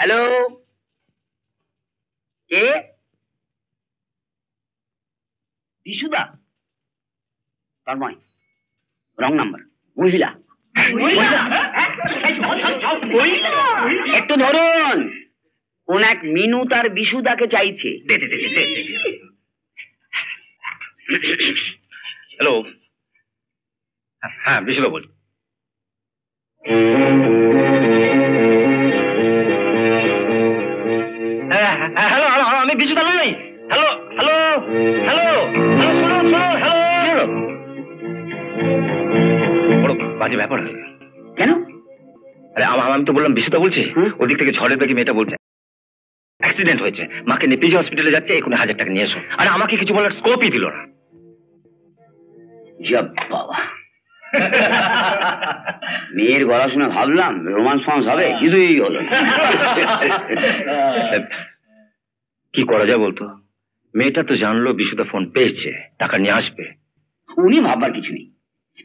Hello, কে? বিশুদা? Tanmoy, wrong number. মহিলা। একটু ধরুন, কোন এক মিনু তার বিশুদাকে চাইছে। হ্যালো, হ্যাঁ বিশুদা বল। হ্যালো হ্যালো, আমি বিশুদা নই। হ্যালো হ্যালো হ্যালো হ্যালো, শুনুন শুনুন, হ্যালো। বড় বাজে ব্যাপার হয়ে গেল। কেন? আরে আমি তো বললাম বিশুদা বলছি, ওদিক থেকে ঝড়ের বেগে মেয়েটা বলছে অ্যাক্সিডেন্ট হয়েছে, মাকে নিয়ে পিজি হসপিটালে যাচ্ছে, এখন 1000 টাকা নিয়ে এসো। আরে আমাকে কিছু বলার স্কোপই দিল না। বাবা, মেয়ের গলা শুনে ভাবলাম রোমান্স ফান্স হবে, কিছুই হলো না। কি করা যায় বলতো? মেয়েটা তো জানলো বিশুদা ফোন পেয়েছে, টাকা নিয়ে আসবে। উনি ভাববার কিছু নেই,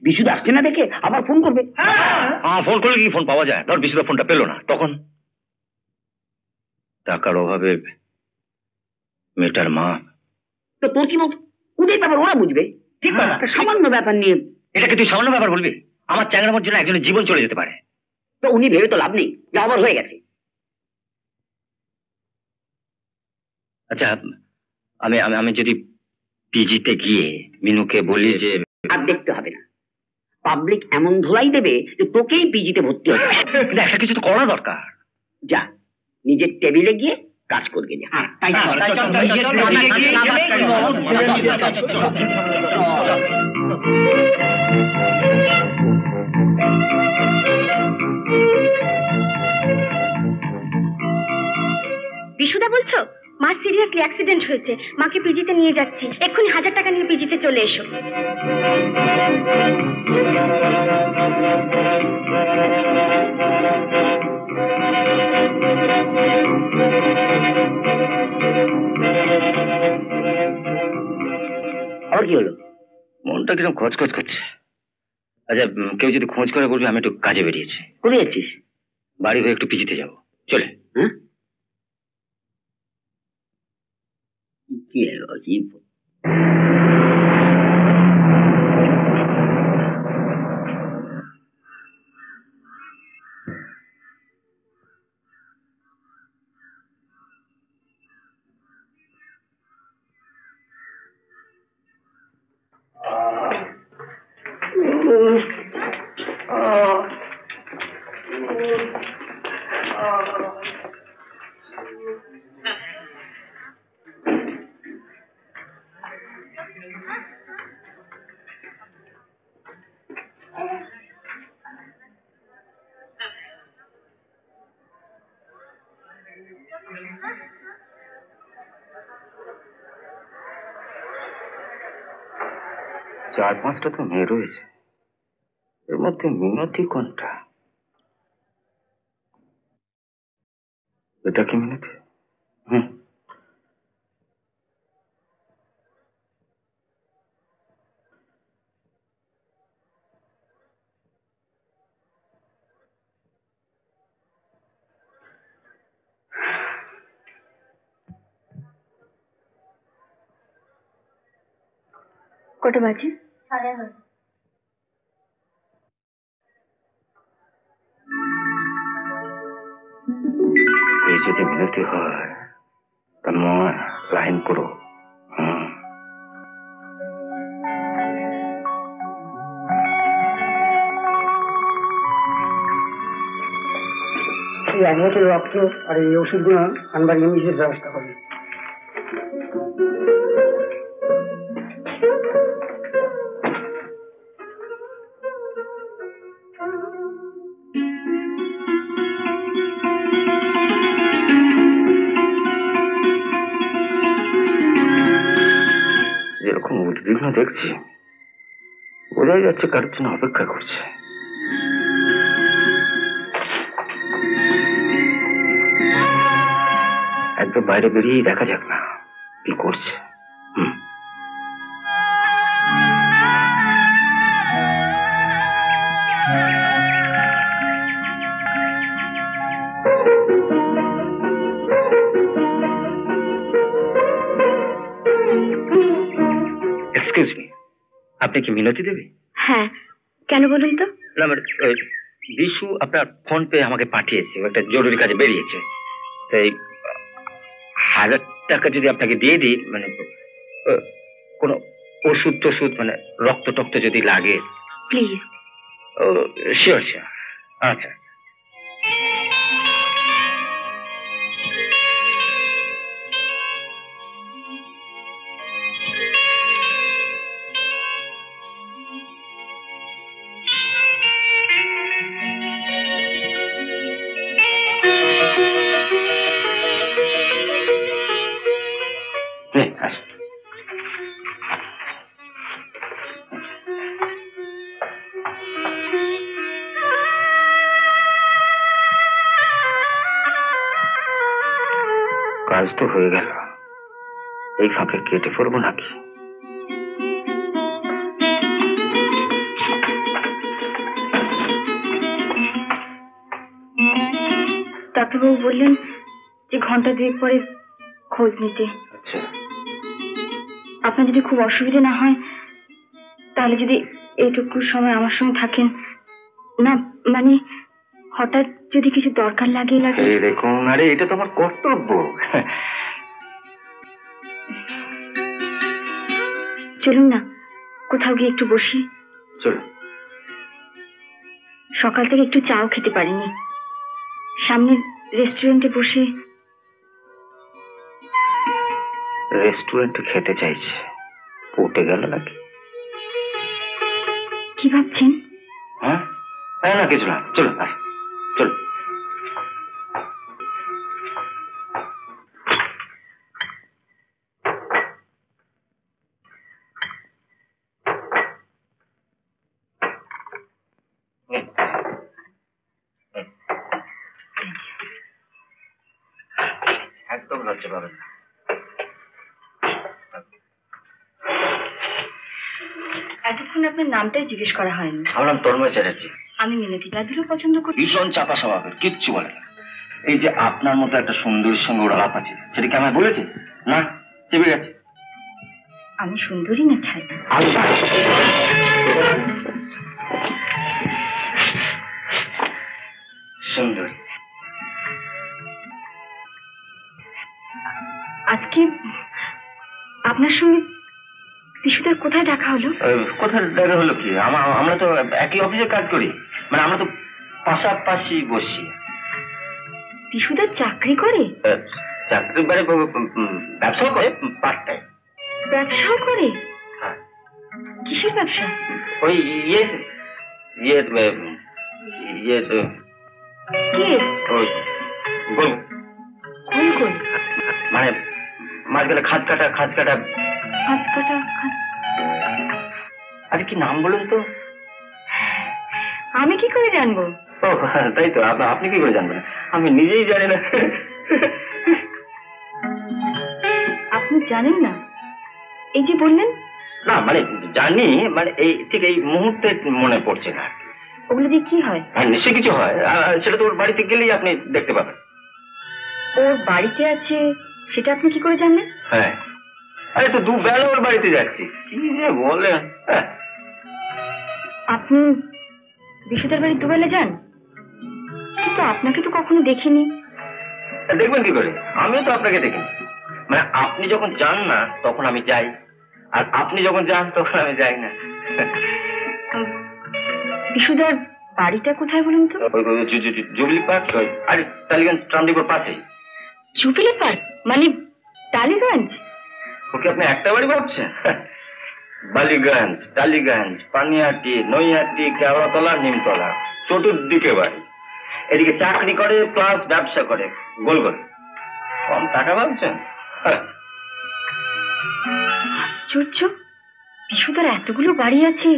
বিশুদা আসছে না দেখে আবার ফোন করবে। ফোন করলে কি ফোন পাওয়া যায়? ধর বিশুদা ফোনটা পেলো না, তখন টাকার অভাবে মেয়েটার মা। তো তোর কি মত? ওদের ব্যাপার ওরা বুঝবে। ঠিক না, সামান্য ব্যাপার নিয়ে এটাকে তুই সামান্য ব্যাপার বলবি? আমার চ্যাংড়ামোর জন্য একজনের জীবন চলে যেতে পারে। তো উনি ভেবে তো লাভ নেই, যা আবার হয়ে গেছে। আচ্ছা, আমি আমি আমি যদি পিজিতে গিয়ে মিনুকে বলি যে, আর দেখতে হবে না, পাবলিক এমন ধোলাই দেবে যে তোকেই পিজিতে ভর্তি হবে। কিন্তু একটা কিছু তো করা দরকার। যা, নিজের টেবিলে গিয়ে কাজ করবে। যা। বিশুদা বলছো? মার সিরিয়াসলি অ্যাক্সিডেন্ট হয়েছে, মাকে পিজিতে নিয়ে যাচ্ছি, এক্ষুনি 1000 টাকা নিয়ে পিজিতে চলে এসো। আর কি হলো? মনটা কিরকম খচখচ করছে। আচ্ছা, কেউ যদি খোঁজ করে বলবে আমি একটু কাজে বেরিয়েছি। কোথায় যাচ্ছিস? বাড়ি হয়ে একটু পিজিতে যাবো, চলে। হ্যাঁ, কি অজীব। চার পাঁচটা তো মেয়ে রয়েছে, এর মধ্যে মিনতি কোনটা? এটা কি মিনতি? কটা বাজে? 11:30। এই যদি মিনতি হয়, তন্ময় লাইন করো। এই 1 বোতল রক্ত আর এই ওষুধগুলো আনবার ইমিডিয়েট ব্যবস্থা করবেন। উদ্বিগ্ন দেখছি, বোঝাই যাচ্ছে কারোর জন্য অপেক্ষা করছে। একবার বাইরে বেরিয়ে দেখা যাক না কি করছে। এক্সকিউজ মি, আপনি কি মিনতি দেবী? হ্যাঁ, কেন বলুন তো? না মানে বিশু আপনার ফোন পে আমাকে পাঠিয়েছে, ও একটা জরুরি কাজে বেরিয়েছে, তাই 1000 টাকা যদি আপনাকে দিয়ে দিই, মানে কোনো ওষুধ টষুধ মানে রক্ত টক্ত যদি লাগে। প্লিজ। Oh sure sure. আচ্ছা কাজ তো হয়ে গেল, এই ফাঁকে কেটে পড়বো নাকি? ডাক্তারবাবু বললেন যে ঘন্টা 2 পরে খোঁজ নিতে। আচ্ছা, আপনার যদি খুব অসুবিধা না হয় তাহলে যদি এইটুকু সময় আমার সঙ্গে থাকেন। না মানে হঠাৎ যদি কিছু দরকার লাগে। দেখুন, আরে এটা তো আমার কর্তব্য। চলুন না, কোথাও গিয়ে একটু বসি। চলুন। সকাল থেকে একটু চাও খেতে পারিনি, সামনের রেস্টুরেন্টে বসে। রেস্টুরেন্টে খেতে চাইছে, পটে গেল নাকি? কি ভাবছেন? হ্যাঁ না, কিছু না, চলুন চলুন। একদম লজ্জা পাবেন না। এতক্ষণ আপনার নামটাই জিজ্ঞেস করা হয়নি। আমার নাম তন্ময় চ্যাটার্জি। আমি মিনতি দাদুরও পছন্দ করি। ভীষণ চাপা স্বভাবের, কিচ্ছু বলে না। এই যে আপনার মতো একটা সুন্দরীর সঙ্গে ওর আলাপ আছে, সেটা কি আমায় বলেছে? না, চেপে গেছে। আমি সুন্দরী না ছাই? সুন্দরী। আজকে আপনার সঙ্গে বিশুদার কোথায় দেখা হলো? কোথায় দেখা হলো কি, আমরা তো একই অফিসে কাজ করি, মানে আমরা তো পাশাপাশি বসি। বিশুদার চাকরি করে? চাকরি মানে ব্যবসাও করে, পার্ট টাইম। ব্যবসাও করে? কিসের ব্যবসা? ওই ইয়ে ইয়ে ইয়ে কে? গোল গোল? মানে মাঝখানে খাঁজ কাটা। হাত কাটা? আরে কি নাম বলুন তো? আমি কি করে জানবো? ও তাই তো, আপনি কি করে জানবেন? আমি নিজেই জানি না। আপনি জানেন না? এই যে বললেন। না মানে জানি, মানে এই ঠিক এই মুহূর্তে মনে পড়ছে না। ওগুলো দিয়ে কি হয়? হ্যাঁ নিশ্চয়ই কিছু হয়, সেটা তো ওর বাড়িতে গেলেই আপনি দেখতে পাবেন। ওর বাড়িতে আছে সেটা আপনি কি করে জানলেন? হ্যাঁ, আরে তো 2 বেলা ওর বাড়িতে যাচ্ছি, কি যে বলে। আপনি বিশুদার বাড়ি 2 বেলা যান? কিন্তু আপনাকে তো কখনো দেখিনি। দেখবেন কি করে, আমিও তো আপনাকে দেখিনি। মানে আপনি যখন যান না তখন আমি যাই, আর আপনি যখন যান তখন আমি যাই না। বিশুদার বাড়িটা কোথায় বলুন তো? জুবলি পার্ক, আরে টালিগঞ্জ ট্রামডিপোর পাশে। জুবিলি পার্ক মানে টালিগঞ্জ? ওকে আপনি একটা বাড়ি ভাবছেন? বালিগঞ্জ, টালিগঞ্জ, পানিহাটি, নৈহাটি, কেওড়াতলা, নিমতলা, চতুর্দিকে বাড়ি। এদিকে চাকরি করে প্লাস ব্যবসা করে, গোল গোল। কম টাকা ভাবছেন? আশ্চর্য, বিশুদার এতগুলো বাড়ি আছে,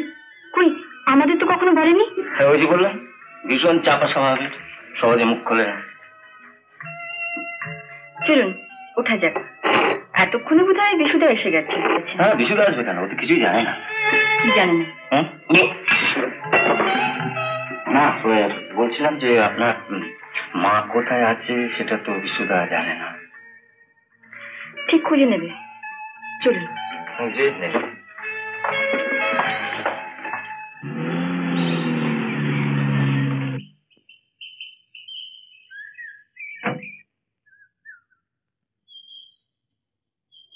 কই আমাদের তো কখনো বলেনি। হ্যাঁ, ওই যে বললাম, ভীষণ চাপা স্বভাবের, সহজে মুখ খোলে না। চলুন ওঠা যাক, এতক্ষণে বোধ হয় বিশুদা এসে গেছে। হ্যাঁ, বিশুদা আসবে কেন? ও তো কিছুই জানে না। কি জানে না? না, বলছিলাম যে আপনার মা কোথায় আছে সেটা তো বিশুদা জানে না। ঠিক খুঁজে নেবে, চলুন। খুঁজে নেবে?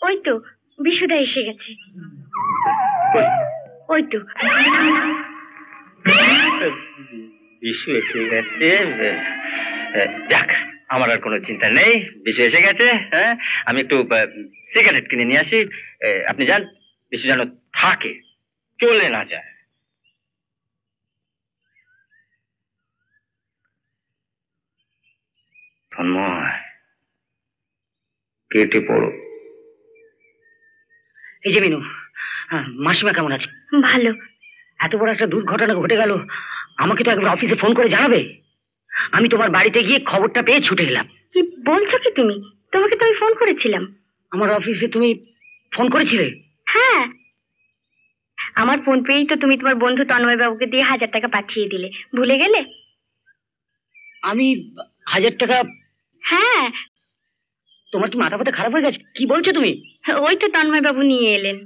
ওই তো বিশুদা এসে গেছে, ওই তো। বিশু এসে গেছে? যাক, আমার আর কোনো চিন্তা নেই, বিশু এসে গেছে। হ্যাঁ, আমি একটু সিগারেট কিনে নিয়ে আসি। আপনি যান, বিশু যেন থাকে, চলে না যায়। তন্ময়, কেটে পড়ো। এই যে মিনু, মাসিমা কেমন আছে? ভালো। এত বড় একটা দুর্ঘটনা ঘটে গেল, আমাকে তো একবার অফিসে ফোন করে জানাবে। আমি তোমার বাড়িতে গিয়ে খবরটা পেয়ে ছুটে এলাম। কি বলছো কি তুমি? তোমাকে তো আমি ফোন করেছিলাম। আমার অফিসে তুমি ফোন করেছিলে? হ্যাঁ, আমার ফোন পেয়েই তো তুমি তোমার বন্ধু তন্ময় বাবুকে দিয়ে 1000 টাকা পাঠিয়ে দিলে, ভুলে গেলে? আমি 1000 টাকা? হ্যাঁ। তোমার কি মাথা খারাপ হয়ে গেছে? কি বলছো তুমি? ওই তো তন্ময় বাবু নিয়ে এলেন।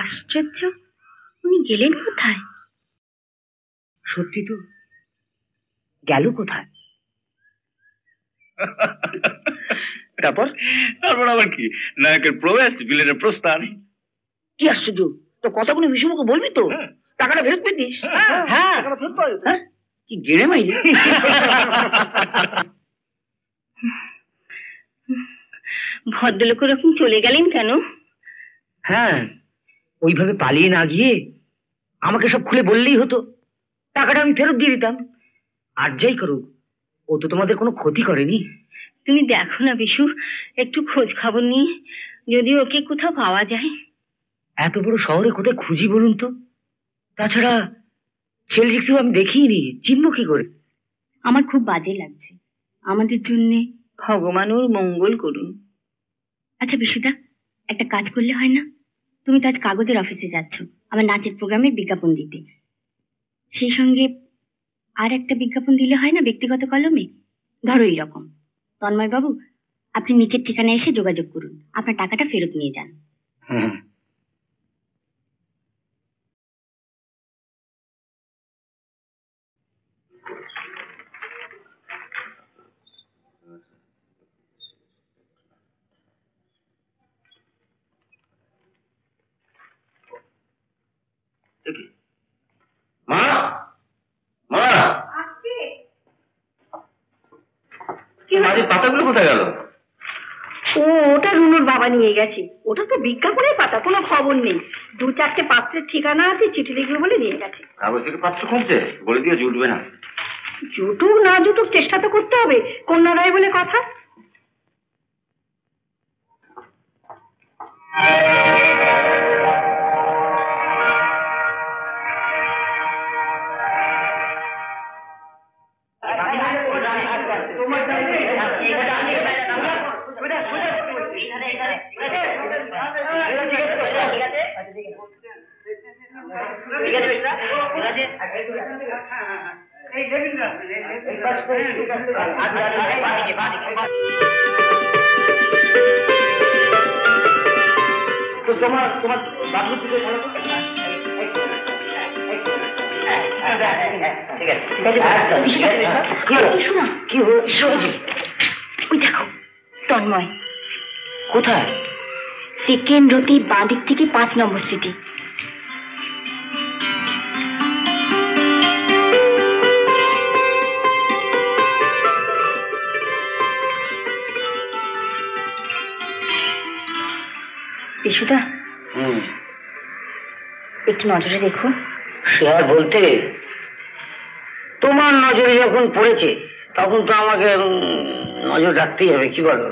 আশ্চর্য, উনি গেলেন কোথায়? সত্যি তো, গেল কোথায়? তারপর আবার কি? নায়কের প্রবেশ, ভিলেনের প্রস্থান। কি আশ্চর্য, তো কথাগুলো বিষমুখে বলবি তো? টাকাটা ফেরত পেতিস? হ্যাঁ, কি গেড়ে মাইলি। ভদ্রলোক ওরকম চলে গেলেন কেন? হ্যাঁ, ওইভাবে পালিয়ে না গিয়ে আমাকে সব খুলে বললেই হতো, টাকাটা আমি ফেরত দিয়ে দিতাম। আর যাই করুক, ও তো তোমাদের কোনো ক্ষতি করেনি। তুমি দেখো না বিশু, একটু খোঁজ খবর নিয়ে যদি ওকে কোথাও পাওয়া যায়। এত বড় শহরে কোথায় খুঁজি বলুন তো? তাছাড়া ছেলেটিকেও আমি দেখিনি, চিনব কি করে? আমার খুব বাজে লাগছে, আমাদের জন্য ভগবান ওর মঙ্গল করুন। আচ্ছা বিশুদা, একটা কাজ করলে হয় না? তুমি তো আজ কাগজের অফিসে যাচ্ছ আমার নাচের প্রোগ্রামের বিজ্ঞাপন দিতে, সেই সঙ্গে আর একটা বিজ্ঞাপন দিলে হয় না ব্যক্তিগত কলমে? ধরো এইরকম, তন্ময় বাবু আপনি নিচের ঠিকানায় এসে যোগাযোগ করুন, আপনার টাকাটা ফেরত নিয়ে যান। মা, মা, পাতাগুলো কোথায় গেল? ওটা রুনুর বাবা নিয়ে গেছে, ওটা তো বিজ্ঞাপনের পাতা, কোনো খবর নেই। 2-4টে পাত্রের ঠিকানা আছে, চিঠি লিখবে বলে নিয়ে গেছে। কাগজ থেকে পাত্র কমছে, বলে দিয়ে জুটবে না। জুটুক না জুটুক, চেষ্টা তো করতে হবে, কন্যা রায় বলে কথা। ওই দেখো তন্ময়। কোথায়? সেকেন্ড রোতে বাঁ দিক থেকে 5 নম্বর সিটি। বিশুদা, একটু নজরে দেখো। সে আর বলতে, তোমার নজরে যখন পড়েছে তখন তো আমাকে নজর রাখতেই হবে, কি বলো?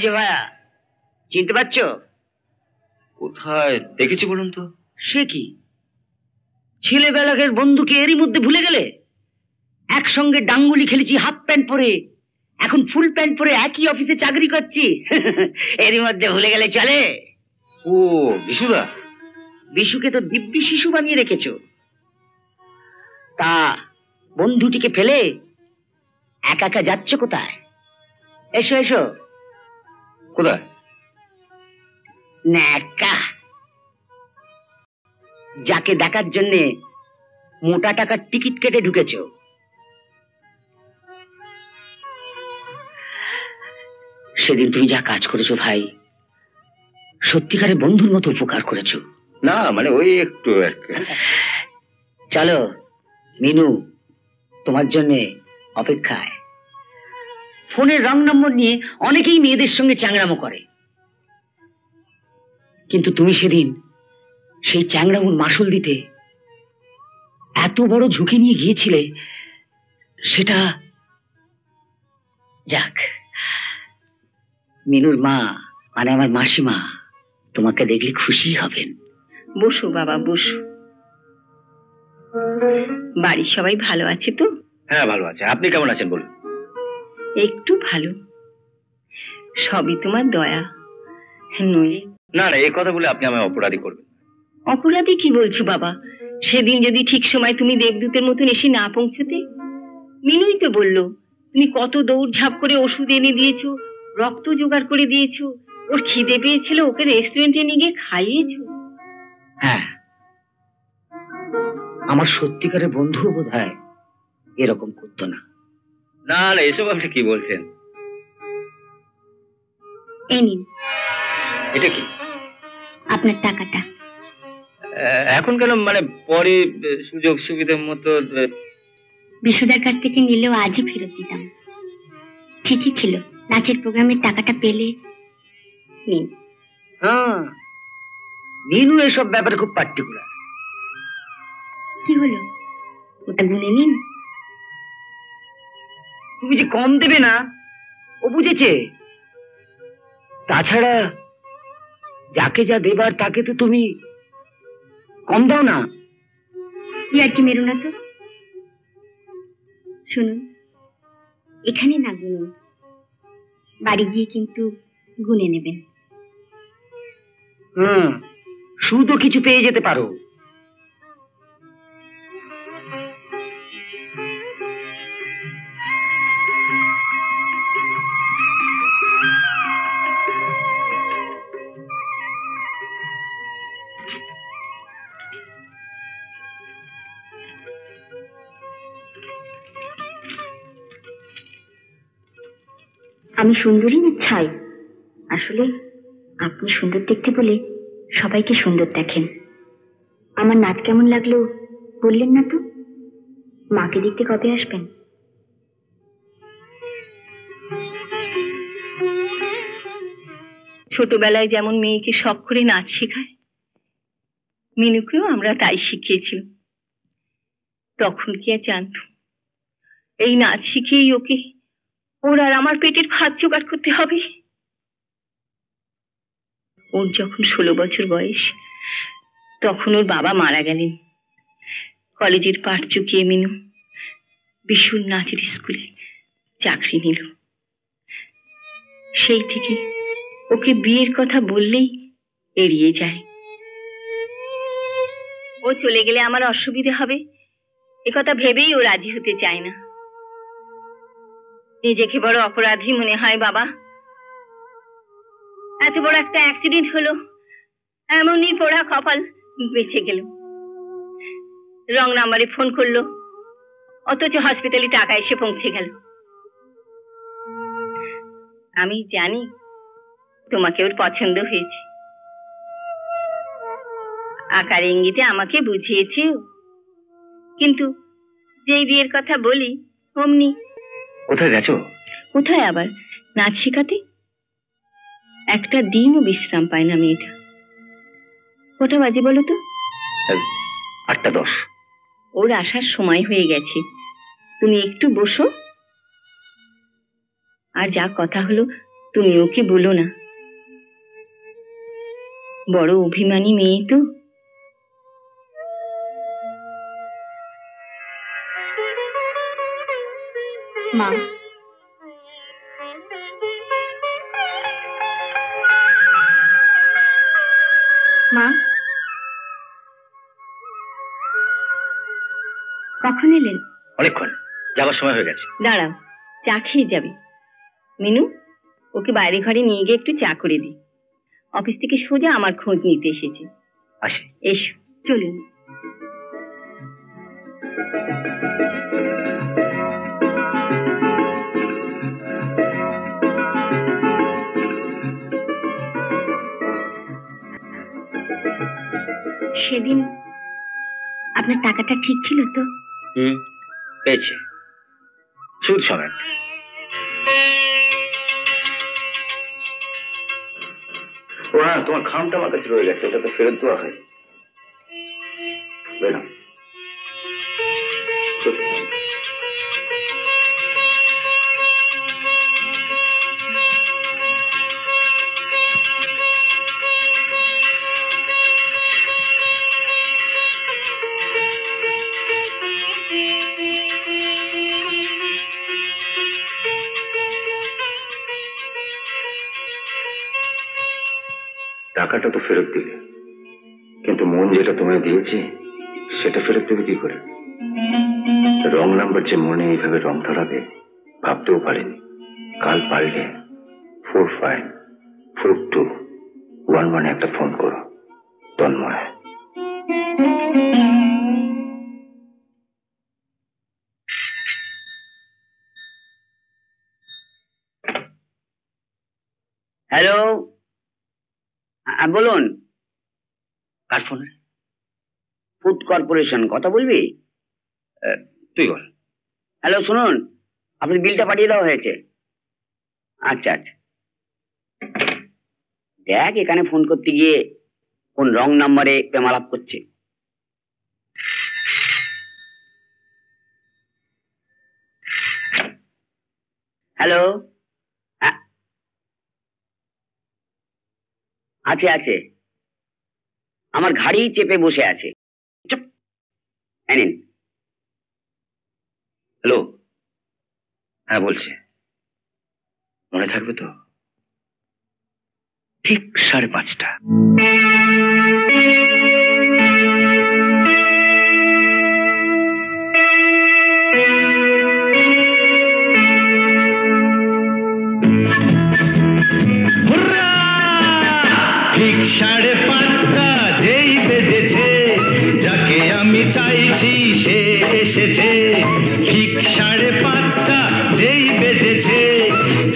এই যে ভাইয়া, চিনতে পারছো? কোথায় দেখেছি বলুন তো? সে কি, ছেলেবেলাকের বন্ধুকে এরই মধ্যে ভুলে গেলে? একসঙ্গে ডাঙ্গুলি খেলেছি হাফ প্যান্ট পরে, এখন ফুল প্যান্ট পরে একই অফিসে চাকরি করছি। এরই মধ্যে ভুলে গেলে চলে? ও বিশুদা, বিশুকে তো দিব্যি শিশু বানিয়ে রেখেছো। তা বন্ধুটিকে ফেলে একা একা যাচ্ছ কোথায়? এসো এসো। কোথায়? ন্যাকা, যাকে দেখার জন্য মোটা টাকার টিকিট কেটে ঢুকেছ। সেদিন তুমি যা কাজ করেছো ভাই, সত্যিকারের বন্ধুর মতো উপকার করেছো। না মানে ওই একটু আর কি। চলো মিনু, তোমার জন্য অপেক্ষায়। ফোনের রং নম্বর নিয়ে অনেকেই মেয়েদের সঙ্গে চ্যাংড়ামো করে, কিন্তু তুমি সেদিন সেই চ্যাংড়ামোর মাসুল দিতে এত বড় ঝুঁকি নিয়ে গিয়েছিলে, সেটা যাক। মিনুর মা মানে আমার মাসিমা তোমাকে দেখলে খুশি হবেন। বসো বাবা বসো। বাড়ির সবাই ভালো আছে তো? হ্যাঁ ভালো আছে, আপনি কেমন আছেন বলুন? একটু ভালো, সবই তোমার দয়া। নইলে না না, এই কথা বলে আপনি আমায় অপরাধী করবেন। অপরাধী কি বলছো বাবা? সেদিন যদি ঠিক সময় তুমি দেবদূতের মতন এসে না পৌঁছতে। মিনুই তো বললো তুমি কত দৌড়ঝাঁপ করে ওষুধ এনে দিয়েছো, রক্ত জোগাড় করে দিয়েছো, ওর খিদে পেয়েছিল ওকে রেস্টুরেন্টে নিয়ে গিয়ে খাইয়েছো। হ্যাঁ, আমার সত্যিকারের বন্ধু বোধহয় এরকম করতো না। না না, এসব আপনি কি বলছেন? এই নিন এটা কি? আপনার টাকাটা। এখন কেন, মানে পরে সুযোগ সুবিধা মতো? বিশুদার কাছ থেকে নিলেও আজই ফেরত দিতাম। ঠিকই ছিল, নাচের প্রোগ্রামের টাকাটা পেলে নিন। হ্যাঁ, মিনু এসব ব্যাপারে খুব পার্টিকুলার। কি হলো, ওটা গুনে নিন। তুমি যে কম দেবে না ও বুঝেছে। তাছাড়া যাকে যা দেবার তাকে তো তুমি কম দাও না। আর কি মেরো না তো। শুনুন, এখানে না গুনুন, বাড়ি গিয়ে কিন্তু গুনে নেবেন। সুদও কিছু পেয়ে যেতে পারো। আমি সুন্দরী না ছাই? আসলে আপনি সুন্দর দেখতে বলে সবাইকে সুন্দর দেখেন। আমার নাচ কেমন লাগলো বললেন না তো? মাকে দেখতে কবে আসবেন? ছোটবেলায় যেমন মেয়েকে শখ করে নাচ শেখায়, মিনুকেও আমরা তাই শিখিয়েছিলাম। তখন কি আর জানতো এই নাচ শিখিয়েই ওকে ওর আর আমার পেটের ভাত জোগাড় করতে হবে। ওর যখন 16 বছর বয়স, তখন ওর বাবা মারা গেলেন। কলেজের পাঠ চুকিয়ে মিনু বিশুর নাচের স্কুলে চাকরি নিল। সেই থেকে ওকে বিয়ের কথা বললেই এড়িয়ে যায়। ও চলে গেলে আমার অসুবিধা হবে একথা ভেবেই ও রাজি হতে চায় না। নিজেকে বড় অপরাধী মনে হয় বাবা। এত বড় একটা অ্যাক্সিডেন্ট হলো, এমনই পোড়া কপাল বেঁচে গেল। রং নাম্বারে ফোন করলো, অথচ হসপিটালে টাকা এসে পৌঁছে গেল। আমি জানি তোমাকে ওর পছন্দ হয়েছে, আকার ইঙ্গিতে আমাকে বুঝিয়েছে। কিন্তু যেই বিয়ের কথা বলি অমনি। কোথায় গেছো? কোথায় আবার, নাচ শেখাতে। একটা দিনও বিশ্রাম পায় না মেয়েটা। কটা বাজে বলো তো? 8:10। ওর আসার সময় হয়ে গেছে, তুমি একটু বসো। আর যা কথা হলো তুমি ওকে বলো না, বড় অভিমানী মেয়ে তো। মা, মা, কখন এলেন? অনেকক্ষণ, যাবার সময় হয়ে গেছে। দাঁড়াও, চা খেয়ে যাবে। মিনু, ওকে বাইরে ঘরে নিয়ে গিয়ে একটু চা করে দি। অফিস থেকে সোজা আমার খোঁজ নিতে এসেছে। আসি। এসো, চলুন। সেদিন আপনার টাকাটা ঠিক ছিল তো? পেয়েছে, সুদ সমেত। ও হ্যাঁ, তোমার খামটা আমার কাছে রয়ে গেছে, ওটা তো ফেরত দেওয়া হয়। বেরাম টাকাটা তো ফেরত দিলে, কিন্তু মন যেটা তোমায় দিয়েছি সেটা ফেরত দেবে কি করে? রং নাম্বার যে মনে এইভাবে রং ধরাবে ভাবতেও পারিনি। কাল পারলে 454211 একটা ফোন করো। তন্ময়। হ্যালো, বলুন। কার ফোন? ফুড কর্পোরেশন, কথা বলবি? তুই বল। হ্যালো, শুনুন, আপনার বিলটা পাঠিয়ে দেওয়া হয়েছে। আচ্ছা আচ্ছা, দেখ এখানে ফোন করতে গিয়ে কোন রং নাম্বারে প্রেমালাপ করছে। হ্যালো, আছে আছে, আমার ঘাড়ি চেপে বসে আছে। চুপ, নিন। হ্যালো, হ্যাঁ বলছে, মনে থাকবে তো? ঠিক 5:30। ঠিক 5:30 যেই বেজেছে, যাকে আমি চাইছি সে এসেছে। ঠিক 5:30 যেই বেজেছে,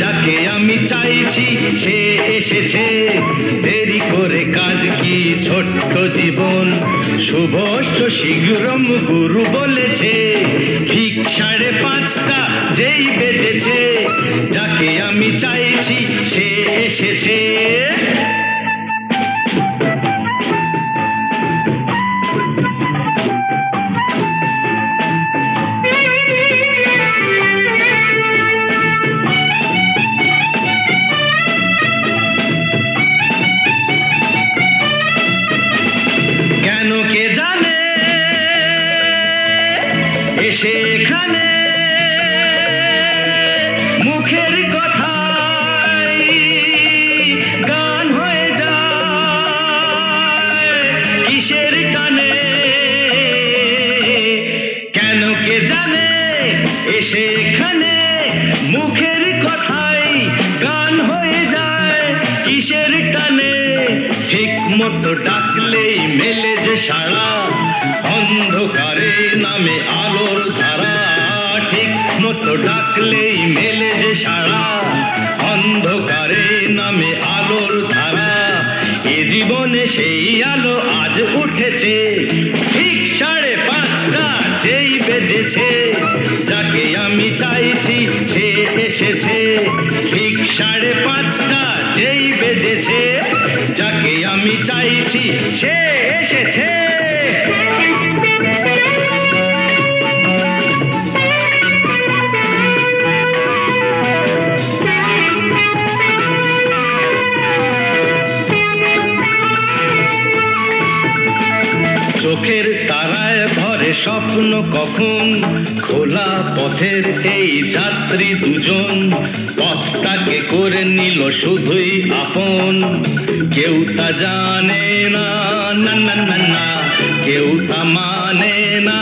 যাকে আমি চাইছি সে এসেছে। দেরি করে কাজ কি ছোট্ট জীবন, শুভশ্চ শীঘ্রম গুরু বলেছে। ঠিক 5:30 যেই বেজেছে, যাকে আমি চাইছি সে এসেছে। কেন কে জানে এসে এখানে মুখের কথাই গান হয়ে যায় কিসের টানে। কেন কে জানে এসে এখানে মুখের কথাই গান হয়ে যায় কিসের টানে। ঠিক মতো ডাকলেই মেলে যে সাড়া, অন্ধকারে নামে আলোর ধারা। ঠিক মতো ডাকলেই মেলে যে সাড়া, অন্ধকারে নামে আলোর ধারা। এ জীবনে সেই আলো আজ উঠেছে। ঠিক 5:30 যেই বেজেছে, যাকে আমি চাইছি সে এসেছে। ঠিক 5:30 যেই বেজেছে, যাকে আমি চাইছি সে এসেছে। ট্রেনের সেই যাত্রী দুজন পথটাকে করে নিল শুধুই আপন। কেউ তা জানে না, না না না না, কেউ তা মানে না।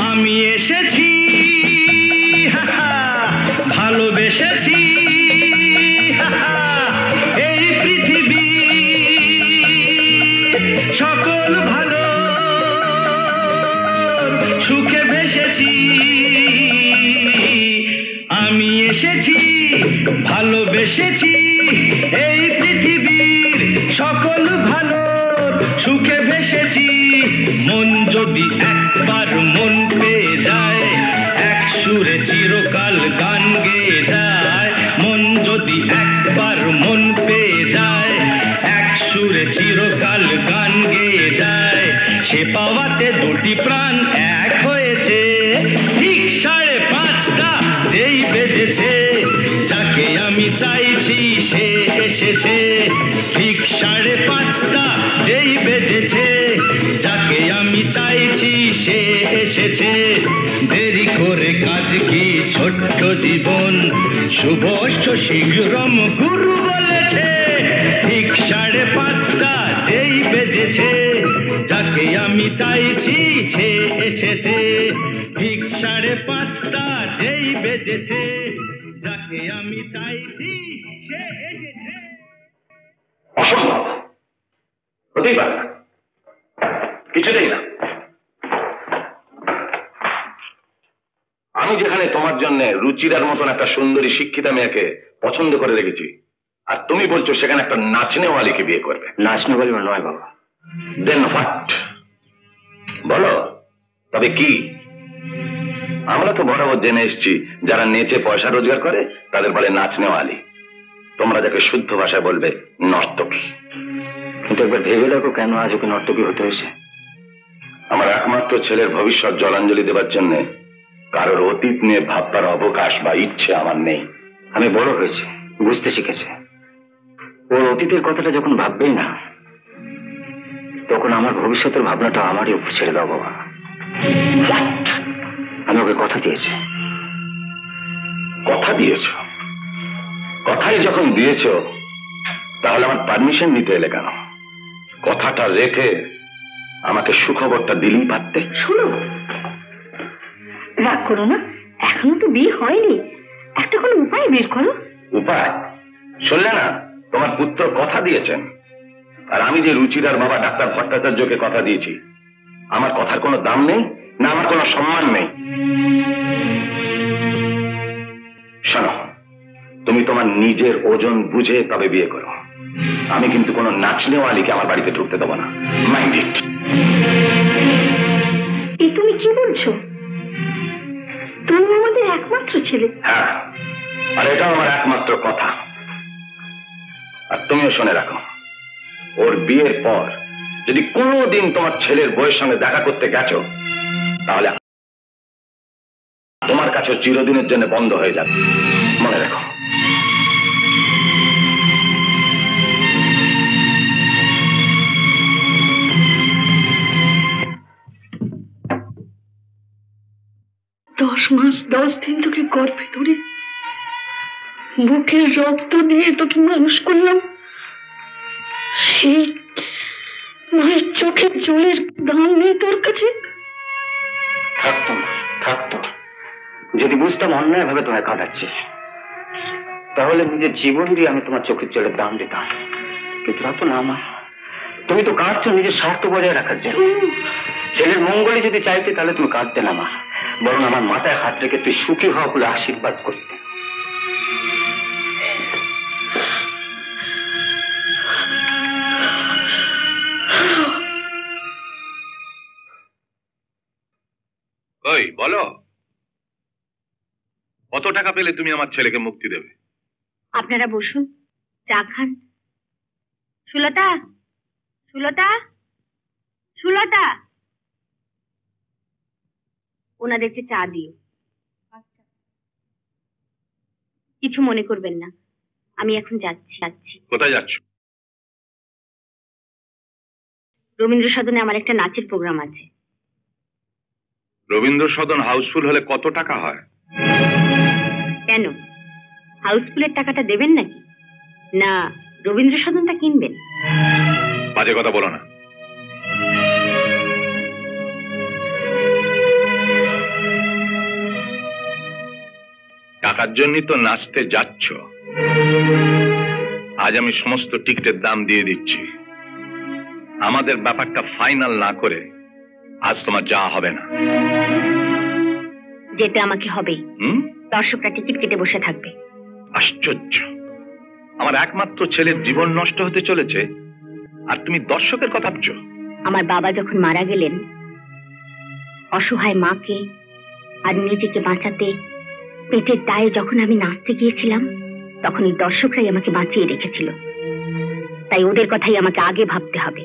আমি এসেছি, ভালোবেসেছি, এই পৃথিবী সকল ভালো সুখে ভেসেছি। আমি এসেছি, ভালোবেসেছি, এই পৃথিবীর সকল ভালো সুখে ভেসেছি। মন যদি একবার মন পেয়ে যায়, এক সুরে চিরকাল গান গেয়ে যায়। মন যদি একবার মন পেয়ে যায়, এক সুরে চিরকাল গান গেয়ে যায়। সে পাওয়াতে দুটি প্রাণ এক হয়েছে, ঠিক 5:30 যেই বেজেছে, যাকে আমি চাইছি সে এসেছে। ঠিক 5:30 যেই বেজেছে, যাকে আমি চাইছি সে এসেছে। দেরি করে কাজ কি ছোট্ট জীবন, শুভশ্চ শীঘ্রম গুরু বলেছে। ঠিক 5:30 যেই বেজেছে, যাকে আমি চাইছি সে এসেছে। ঠিক 5:30 যেই বেজেছে, যাকে আমি চাইছি সে এসেছে। অসম্ভব, হতেই পারে না, কিছুতেই না। আমি যেখানে তোমার জন্য রুচিরার মতন একটা সুন্দরী শিক্ষিতা মেয়েকে পছন্দ করে রেখেছি, আর তুমি বলছো সেখানে একটা নাচনেওয়ালিকে বিয়ে করবে। নাচনেওয়ালি নয় বাবা। দেন হোয়াট? বলো তবে কি? আমরা তো বরাবর জেনে এসেছি, যারা নেচে পয়সা রোজগার করে তাদের বলে নাচনেওয়ালি। তোমরা যাকে শুদ্ধ ভাষায় বলবে নর্তকী। কিন্তু একবার ভেবে দেখো, কেন আজ ওকে নর্তকী হতে হয়েছে? আমার একমাত্র ছেলের ভবিষ্যৎ জলাঞ্জলি দেবার জন্য কারোর অতীত নিয়ে ভাববার অবকাশ বা ইচ্ছে আমার নেই। আমি বড় হয়েছি, বুঝতে শিখেছে। ওর অতীতের কথাটা যখন ভাববেই না, তখন আমার ভবিষ্যতের ভাবনাটা আমারই উপর ছেড়ে দাও বাবা। আমি ওকে কথা দিয়েছি। কথা দিয়েছ? কথাই যখন দিয়েছ, তাহলে আমার পারমিশন নিতে এলে কেন? কথাটা রেখে আমাকে সুখবরটা দিলেই পারতে। শোনো, রাগ করো না, এখনো তো বিয়ে হয়নি, একটা কোনো উপায় বের করো। উপায়? শুনলে না, তোমার পুত্র কথা দিয়েছেন। আর আমি যে রুচিরার বাবা ডাক্তার ভট্টাচার্যকে কথা দিয়েছি, আমার কথার কোনো দাম নেই, না আমার কোনো সম্মান নেই। শোনো, তুমি তোমার নিজের ওজন বুঝে তবে বিয়ে করো। আমি কিন্তু কোনো নাচনেওয়ালিকে আমার বাড়িতে ঢুকতে দেবো না। Mind it. এই তুমি কি বলছো? তুমি আমাদের একমাত্র ছেলে। হ্যাঁ, আর এটাও আমার একমাত্র কথা। আর তুমিও শুনে রাখো, ওর বিয়ের পর যদি কোনোদিন তোমার ছেলের বউয়ের সঙ্গে দেখা করতে গেছো, তাহলে তোমার কাছে চিরদিনের জন্য বন্ধ হয়ে যাবে। মনে রাখো। দশ মাস 10 দিন তোকে গর্ভে ধরে বুকের রক্ত দিয়ে তোকে মানুষ করলাম। সেই মায়ের চোখের জলের দাম নেই তোর কাছে? থাকতো না, থাকতো। যদি বুঝতাম অন্যায় ভাবে তোমায় কাটাচ্ছি, তাহলে নিজের জীবন দিয়ে আমি তোমার চোখের জলের দাম দিতাম। কিন্তু তা তো না মা, তুমি তো কাঁদছো নিজের স্বার্থ বজায় রাখার জন্য। ছেলের মঙ্গলে যদি চাইতে, তাহলে তুমি কাঁদতে না মা, বরং আমার মাথায় হাত রেখে তুই সুখী হওয়া বলে আশীর্বাদ করতে। ওই বলো, কত টাকা পেলে তুমি আমার ছেলেকে মুক্তি দেবে? আপনারা বসুন, চা খান। সুলতা, সুলতা, সুলতা, ওনাদেরকে চা দিও। কিছু মনে করবেন না, আমি এখন যাচ্ছি। কোথায় যাচ্ছ? রবীন্দ্র সদনে আমার একটা নাচের প্রোগ্রাম আছে। রবীন্দ্র সদন হাউসফুল হলে কত টাকা হয়? কেন, হাউসফুলের টাকাটা দেবেন নাকি, না রবীন্দ্র সদনটা কিনবেন? বাজে কথা বলো না। টাকার জন্যই তো নাচতে যাচ্ছ। আজ আমি সমস্ত টিকিটের দাম দিয়ে দিচ্ছি। আমাদের ব্যাপারটা ফাইনাল না করে আজ তোমার যাওয়া হবে না। যেতে আমাকে হবেই। দর্শকরা টিকিট কেটে বসে থাকবে। আশ্চর্য, আমার একমাত্র ছেলের জীবন নষ্ট হতে চলেছে আর তুমি দর্শকের কথা ভাবছো? আমার বাবা যখন মারা গেলেন, অসহায় মাকে আর নিজেকে বাঁচাতে পেটের দায়ে যখন আমি নাচতে গিয়েছিলাম, তখন এই দর্শকরাই আমাকে বাঁচিয়ে রেখেছিল। তাই ওদের কথাই আমাকে আগে ভাবতে হবে।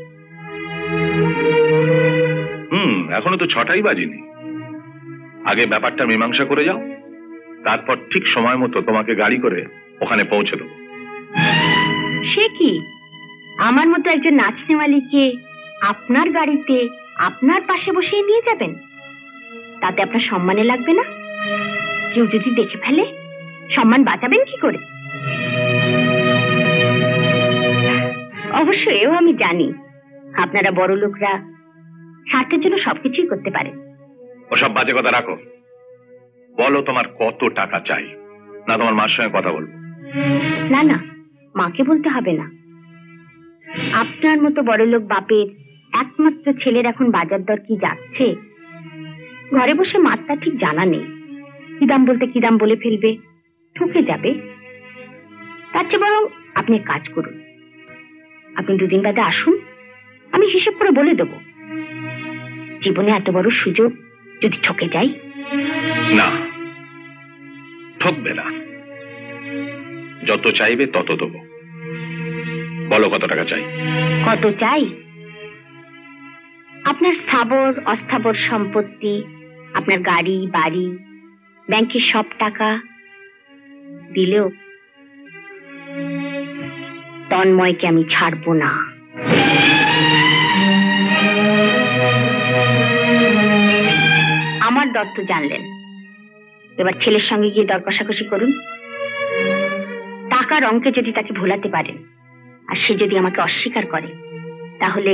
এখনো তো 6টাই বাজিনি। আগে ব্যাপারটা মীমাংসা করে যাও, তারপর ঠিক সময় মতো তোমাকে গাড়ি করে ওখানে পৌঁছে দেবো। সে কি, আমার মতো একজন নাচনেওয়ালিকে আপনার গাড়িতে আপনার পাশে বসিয়ে নিয়ে যাবেন? তাতে আপনার সম্মানে লাগবে না? কেউ যদি দেখে ফেলে সম্মান বাঁচাবেন কি করে? অবশ্য এও আমি জানি, আপনারা বড় লোকরা স্বার্থের জন্য সবকিছুই করতে পারেন। ওসব বাজে কথা রাখো। বলো তোমার কত টাকা চাই, না তোমার মার সঙ্গে কথা বলবো? না না, মাকে বলতে হবে না। আপনার মতো বড়লোক বাপের একমাত্র ছেলের এখন বাজার দর কি যাচ্ছে, ঘরে বসে মাত্রা ঠিক জানা নেই। কি দাম বলতে কি দাম বলে ফেলবে, ঠকে যাবে। তার চেয়ে বরং আপনি কাজ করুন, আপনি 2 দিন বাদে আসুন, আমি হিসেব করে বলে দেব। জীবনে এত বড় সুযোগ যদি ঠকে যাই। না, ঠকবে না। যত চাইবে তত দেবো। বলো কত টাকা চাই? কত চাই? আপনার স্থাবর অস্থাবর সম্পত্তি, আপনার গাড়ি বাড়ি, ব্যাংকের সব টাকা দিলেও তন্ময়কে আমি ছাড়বো না। আমার দর তো জানলেন, এবার ছেলের সঙ্গে গিয়ে দর কষাকষি করুন। টাকার অঙ্কে যদি তাকে ভোলাতে পারেন আর সে যদি আমাকে অস্বীকার করে, তাহলে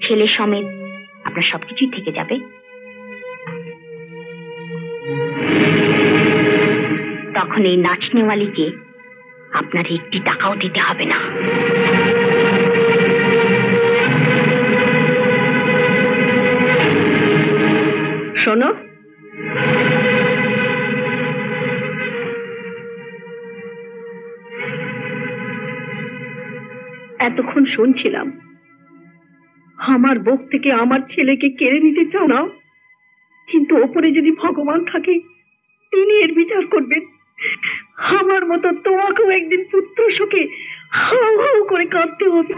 ছেলে সমেত আপনার সবকিছুই থেকে যাবে। তখন এই নাচনেওয়ালিকে আপনার 1টি টাকাও দিতে হবে না। শোনো, এতক্ষণ শুনছিলাম আমার বুক থেকে আমার ছেলেকে কেড়ে নিতে চাও না, কিন্তু ওপরে যদি ভগবান থাকে তিনি এর বিচার করবেন। আমার মতো তোমাকেও একদিন পুত্র শোকে হাউ হাউ করে কাঁদতে হবে।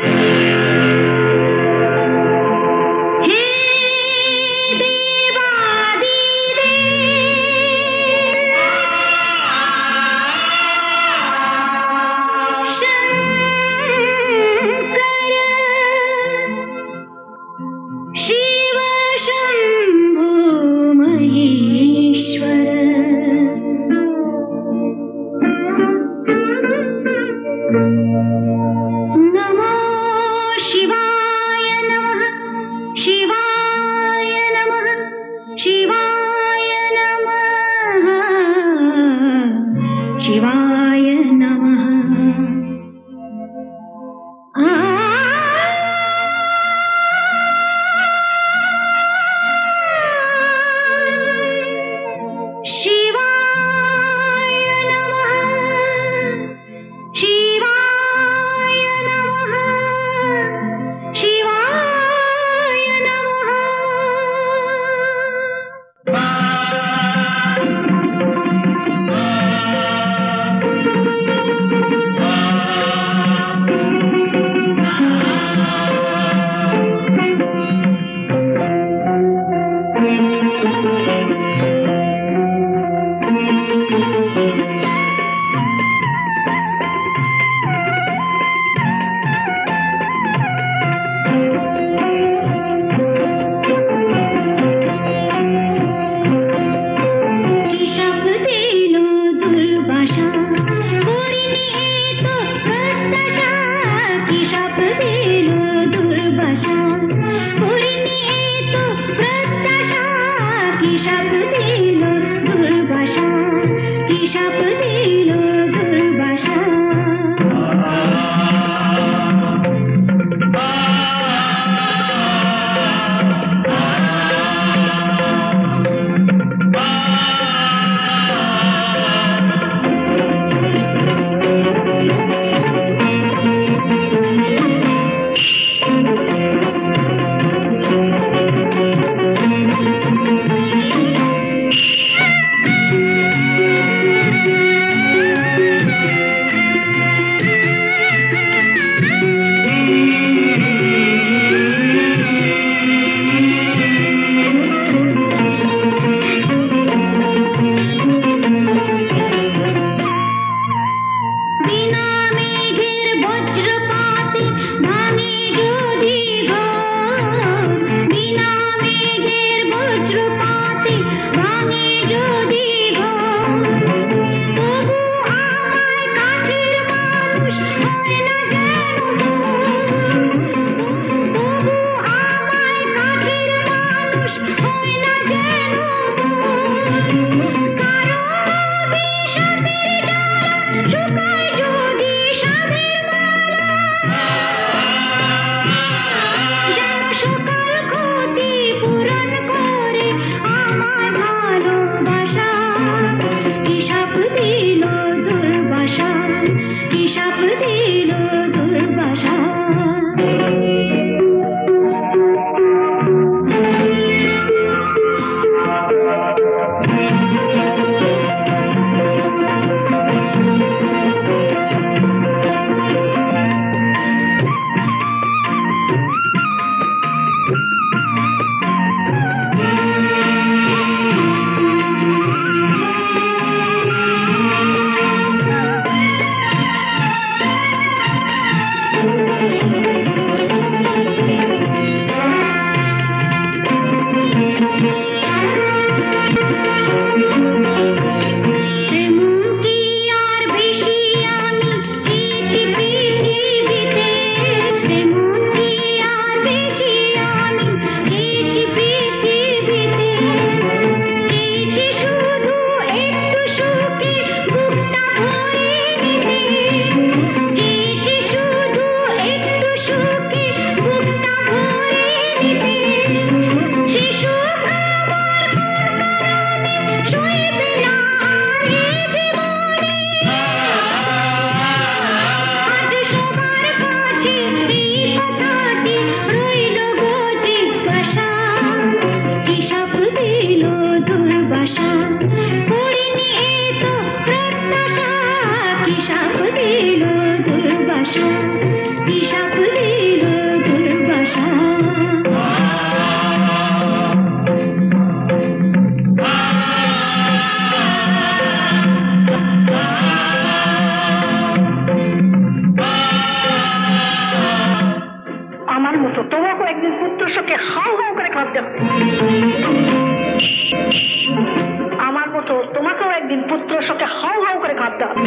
আমার মতো তোমাকেও একদিন পুত্র শোকে হাউ হাউ করে কাঁদতে হবে।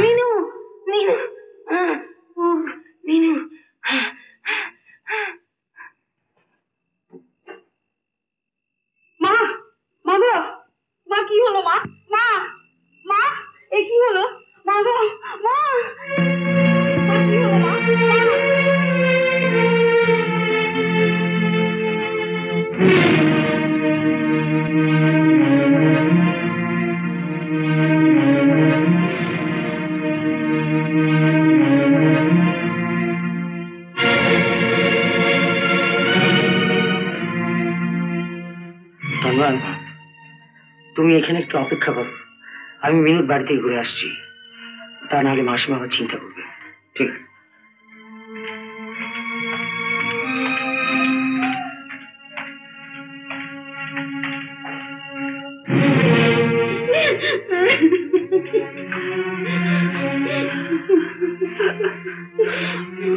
মিনু, মিনু, মিনু। মা, মা গো, মা কি হলো মা? মা, মা, এ কি হলো? মা গো, মা, মা কি হলো মা? তন্ময়, তুমি এখানে একটু অপেক্ষা করো, আমি মিনুর বাড়ি থেকে ঘুরে আসছি। তা নাহলে মাসিমা আবার চিন্তা করবে। ঠিক আছে?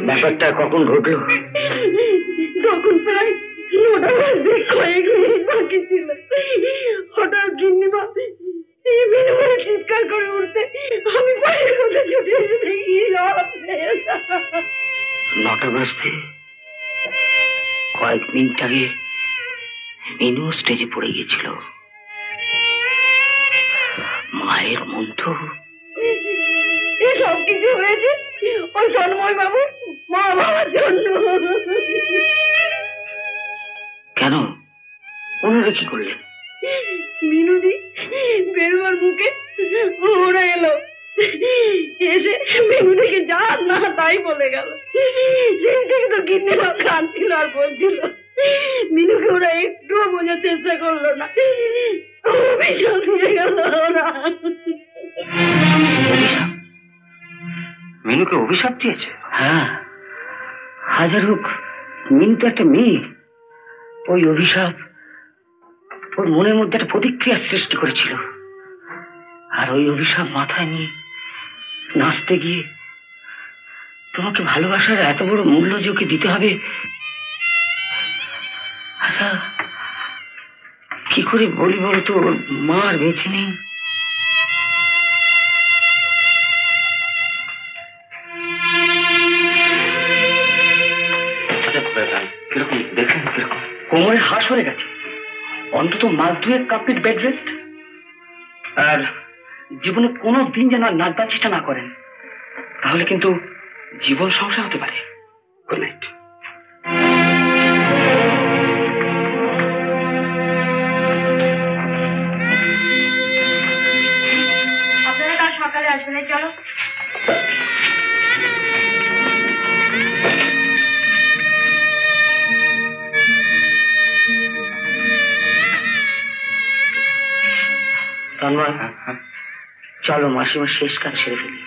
ব্যাপারটা কখন ঘটলো? তখন প্রায় 9টা বাজে, কয়েক মিনিট বাকি ছিল। হঠাৎ গিন্নিমা এই মিনু বলে চিৎকার করে উঠতে আমি বাইরের মধ্যে ছুটে এসে দেখি 9টা বাজতে কয়েক মিনিট আগে মিনু স্টেজে পড়ে গিয়েছিল। মায়ের মন তো সব কিছু হয়েছে ওই তন্ময় বাবু মা বাবার জন্য। কেন? ওনারা কি করলেন? মিনুদি বেরোবার মুখে ওরা এলো, এসে মিনু থেকে যা না তাই বলে গেল। সেই থেকে তো গিন্নিমা কাঁদছিল আর বলছিল। মিনুকে ওরা একটুও বোঝার চেষ্টা করলো না, অভিশাপ দিয়ে গেল ওরা। মিনুকে অভিশাপ দিয়েছে? হ্যাঁ, হাজার হোক মিনু তো একটা মেয়ে। ওই অভিশাপ ওর মনের মধ্যে একটা প্রতিক্রিয়ার সৃষ্টি করেছিল। আর ওই অভিশাপ মাথায় নিয়ে নাচতে গিয়ে তোমাকে ভালোবাসার এত বড় মূল্য যে ওকে দিতে হবে, আচ্ছা কি করে বলি বলতো? ওর মা আর বেঁচে নেই। কিরকম দেখেন? কিরকম কোমরে হাঁস হয়ে গেছে, অন্তত মাস 2 কমপ্লিট বেড রেস্ট। আর জীবনে কোনো দিন যেন নাচবার চেষ্টা না করেন, তাহলে কিন্তু জীবন সংসার হতে পারে। Good night. আপনারা কাল সকালে আসবেন, চলো। তন্ময়, চলো মাসিমার শেষ কাজ সেরে ফেলি।